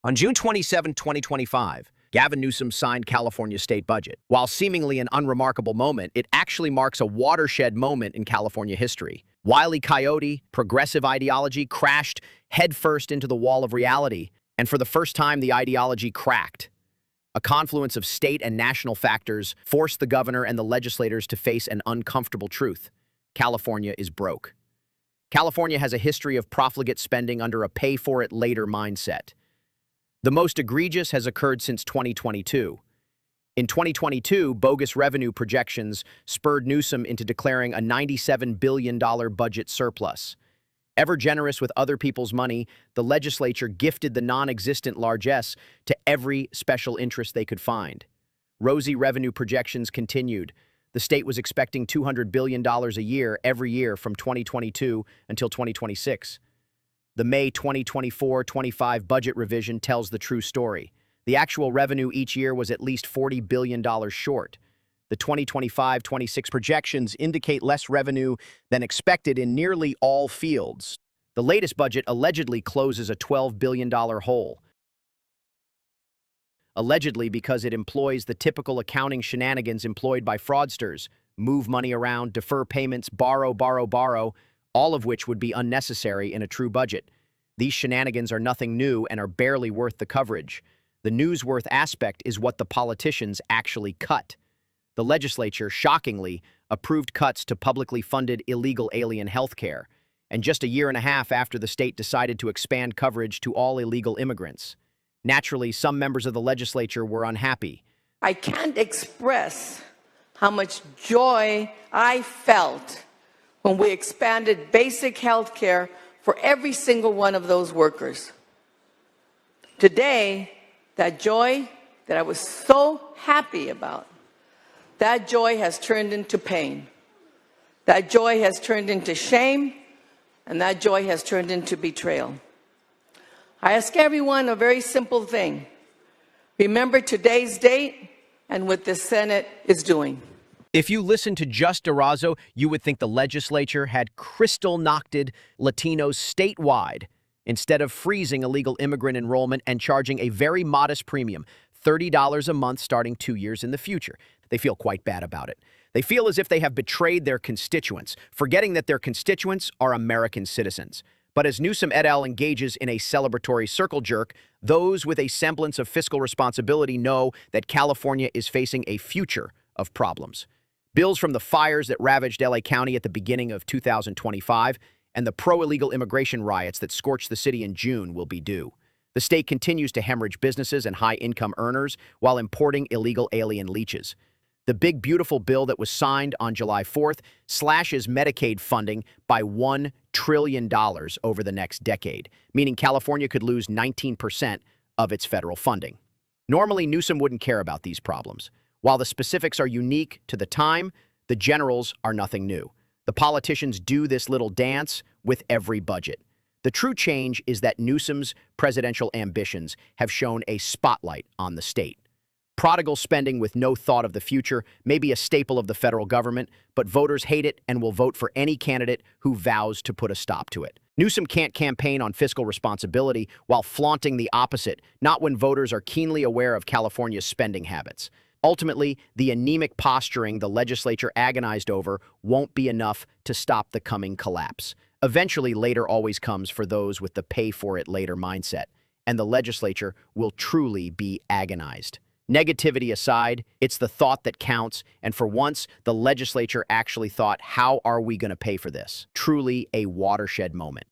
On June 27, 2025, Gavin Newsom signed California's state budget. While seemingly an unremarkable moment, it actually marks a watershed moment in California history. Wile E. Coyote, progressive ideology crashed headfirst into the wall of reality, and for the first time, the ideology cracked. A confluence of state and national factors forced the governor and the legislators to face an uncomfortable truth. California is broke. California has a history of profligate spending under a pay-for-it-later mindset. The most egregious has occurred since 2022. In 2022, bogus revenue projections spurred Newsom into declaring a $97 billion budget surplus. Ever generous with other people's money, the legislature gifted the non-existent largesse to every special interest they could find. Rosy revenue projections continued. The state was expecting $200 billion a year every year from 2022 until 2026. The May 2024-25 budget revision tells the true story. The actual revenue each year was at least $40 billion short. The 2025-26 projections indicate less revenue than expected in nearly all fields. The latest budget allegedly closes a $12 billion hole. Allegedly because it employs the typical accounting shenanigans employed by fraudsters: move money around, defer payments, borrow, all of which would be unnecessary in a true budget. These shenanigans are nothing new and are barely worth the coverage. The newsworth aspect is what the politicians actually cut. The legislature, shockingly, approved cuts to publicly funded illegal alien health care, and just a year and a half after the state decided to expand coverage to all illegal immigrants. Naturally, some members of the legislature were unhappy. I can't express how much joy I felt when we expanded basic health care for every single one of those workers. Today, that joy that I was so happy about, that joy has turned into pain. That joy has turned into shame, and that joy has turned into betrayal. I ask everyone a very simple thing. Remember today's date and what the Senate is doing. If you listen to Just Durazo, you would think the legislature had crystal-knocked Latinos statewide instead of freezing illegal immigrant enrollment and charging a very modest premium, $30 a month starting 2 years in the future. They feel quite bad about it. They feel as if they have betrayed their constituents, forgetting that their constituents are American citizens. But as Newsom et al. Engages in a celebratory circle jerk, those with a semblance of fiscal responsibility know that California is facing a future of problems. Bills from the fires that ravaged LA County at the beginning of 2025 and the pro-illegal immigration riots that scorched the city in June will be due. The state continues to hemorrhage businesses and high-income earners while importing illegal alien leeches. The big, beautiful bill that was signed on July 4th slashes Medicaid funding by $1 trillion over the next decade, meaning California could lose 19% of its federal funding. Normally, Newsom wouldn't care about these problems. While the specifics are unique to the time, the generals are nothing new. The politicians do this little dance with every budget. The true change is that Newsom's presidential ambitions have shown a spotlight on the state. Prodigal spending with no thought of the future may be a staple of the federal government, but voters hate it and will vote for any candidate who vows to put a stop to it. Newsom can't campaign on fiscal responsibility while flaunting the opposite, not when voters are keenly aware of California's spending habits. Ultimately, the anemic posturing the legislature agonized over won't be enough to stop the coming collapse. Eventually, later always comes for those with the pay-for-it-later mindset, and the legislature will truly be agonized. Negativity aside, it's the thought that counts, and for once, the legislature actually thought, how are we going to pay for this? Truly a watershed moment.